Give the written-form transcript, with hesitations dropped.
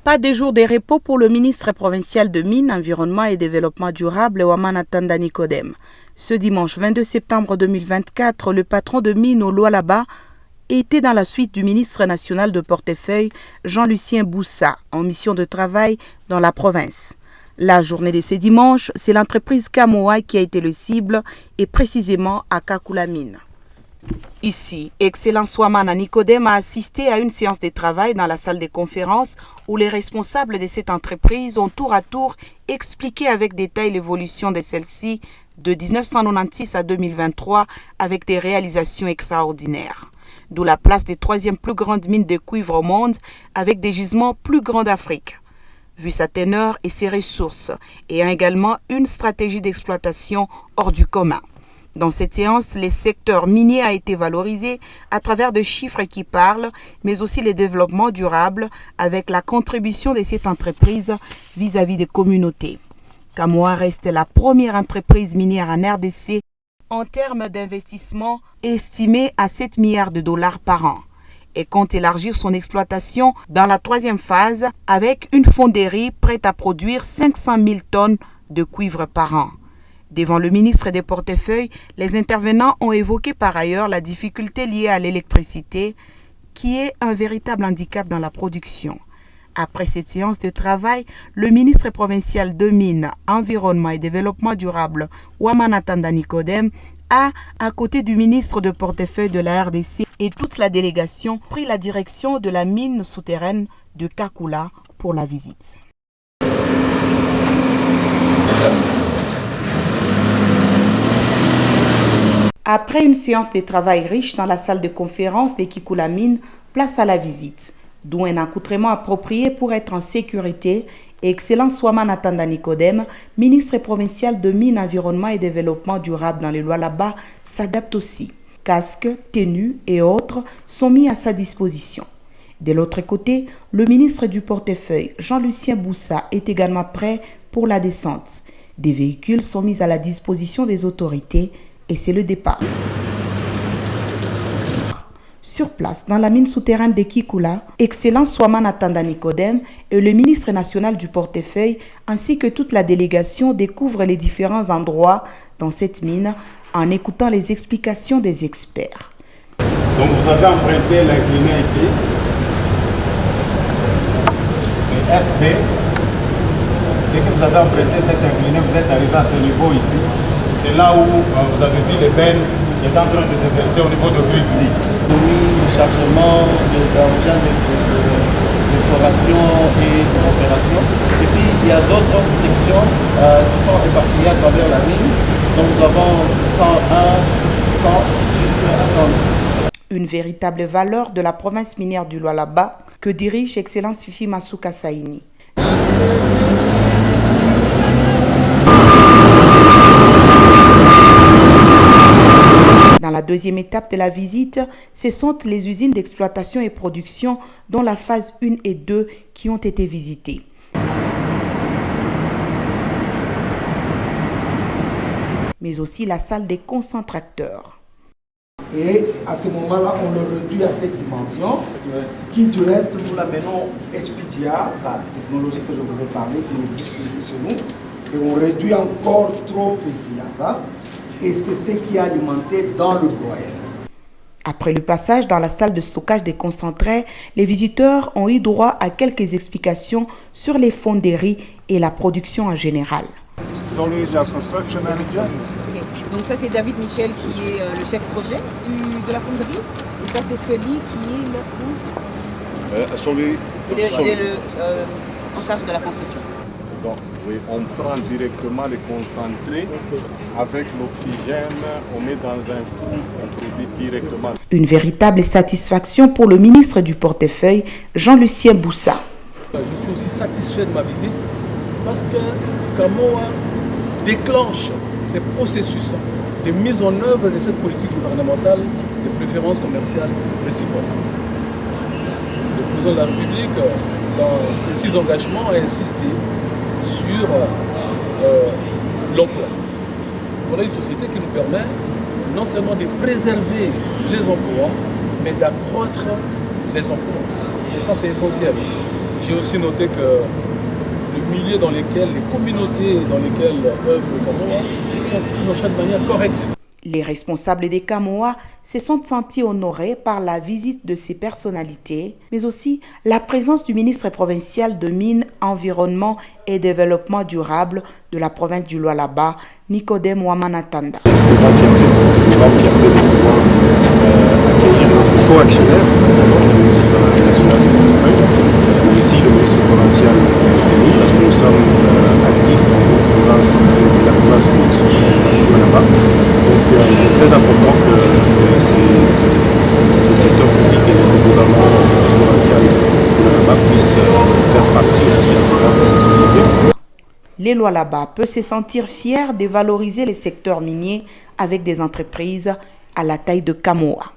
Pas de jour de repos pour le ministre provincial de Mines, Environnement et Développement durable, Ouamana Tanda Nicodème. Ce dimanche 22 septembre 2024, le patron de Mines au Lualaba était dans la suite du ministre national de portefeuille, Jean-Lucien Boussa, en mission de travail dans la province. La journée de ce dimanche, c'est l'entreprise Kamoa qui a été le cible, et précisément à Kakula Mine. Ici, Excellence Ouamana Nicodème a assisté à une séance de travail dans la salle de conférence où les responsables de cette entreprise ont tour à tour expliqué avec détail l'évolution de celle-ci de 1996 à 2023 avec des réalisations extraordinaires. D'où la place des troisième plus grande mine de cuivre au monde avec des gisements plus grands d'Afrique. Vu sa teneur et ses ressources, et a également une stratégie d'exploitation hors du commun. Dans cette séance, le secteur minier a été valorisé à travers des chiffres qui parlent, mais aussi le développement durable avec la contribution de cette entreprise vis-à-vis des communautés. Kamoa reste la première entreprise minière en RDC en termes d'investissement estimé à 7 milliards de dollars par an et compte élargir son exploitation dans la troisième phase avec une fonderie prête à produire 500 000 tonnes de cuivre par an. Devant le ministre des portefeuilles, les intervenants ont évoqué par ailleurs la difficulté liée à l'électricité, qui est un véritable handicap dans la production. Après cette séance de travail, le ministre provincial de Mines, Environnement et Développement durable, Ouamana Tanda Nicodème, a, à côté du ministre de portefeuille de la RDC et toute la délégation, pris la direction de la mine souterraine de Kakula pour la visite. Après une séance de travail riche dans la salle de conférence de Kakula Mine, place à la visite, d'où un accoutrement approprié pour être en sécurité. Et Excellence Ouamana Tanda Nicodème, ministre provincial de Mines, Environnement et Développement durable dans les Lualaba, s'adapte aussi. Casques, tenues et autres sont mis à sa disposition. De l'autre côté, le ministre du portefeuille, Jean-Lucien Boussa, est également prêt pour la descente. Des véhicules sont mis à la disposition des autorités et c'est le départ. Sur place, dans la mine souterraine de Kakula, Excellence Ouamana Tanda Nicodème et le ministre national du portefeuille ainsi que toute la délégation découvrent les différents endroits dans cette mine en écoutant les explications des experts. Donc vous avez emprunté l'incliné ici. C'est SD. Dès que vous avez emprunté cet incliné, vous êtes arrivé à ce niveau ici. C'est là où vous avez vu les bennes qui est en train de déverser au niveau de Grizzly. Le chargement d'engins de foration et des opérations. Et puis il y a d'autres sections qui sont éparpillées à travers la mine. Donc nous avons 101, 100 jusqu'à 110. Une véritable valeur de la province minière du Lualaba que dirige Excellence Fifi Masuka Saini. Dans la deuxième étape de la visite, ce sont les usines d'exploitation et production dont la phase 1 et 2 qui ont été visitées. Mais aussi la salle des concentrateurs. Et à ce moment-là, on le réduit à cette dimension, qui du reste, nous l'amenons HPGR, la technologie que je vous ai parlé, qui existe ici chez nous, et on réduit encore trop petit à ça. Et c'est ce qui a alimenté dans le broyeur. Après le passage dans la salle de stockage des concentrés, les visiteurs ont eu droit à quelques explications sur les fonderies et la production en général. Okay. Donc ça c'est David Michel qui est le chef projet de la fonderie. Et ça c'est Sully qui est il est en charge de la construction. Donc, oui, on prend directement les concentrés avec l'oxygène, on met dans un four, on produit directement. Une véritable satisfaction pour le ministre du portefeuille, Jean-Lucien Boussa. Je suis aussi satisfait de ma visite parce que Kamoa déclenche ces processus de mise en œuvre de cette politique gouvernementale de préférence commerciale réciproque. Le président de la République, dans ses 6 engagements, a insisté sur l'emploi. Voilà une société qui nous permet non seulement de préserver les emplois, mais d'accroître les emplois. Et ça, c'est essentiel. J'ai aussi noté que le milieu dans lequel, les communautés dans lesquelles œuvre le Kamoa sont prises en charge de manière correcte. Les responsables des Kamoa se sont sentis honorés par la visite de ces personnalités, mais aussi la présence du ministre provincial de Mines, Environnement et Développement durable de la province du Lualaba, Nicodème Wamanatanda. C'est une grande fierté de pouvoir accueillir notre co-actionnaire, le ministre national du portefeuille, mais aussi le ministre provincial de Mines, parce que nous sommes actifs dans une province, la province du Lualaba. Donc il est très important que le secteur public et le gouvernement provincial du Lualaba puissent faire partie aussi de cette société. Les Lualaba peuvent se sentir fiers de valoriser les secteurs miniers avec des entreprises à la taille de Kamoa.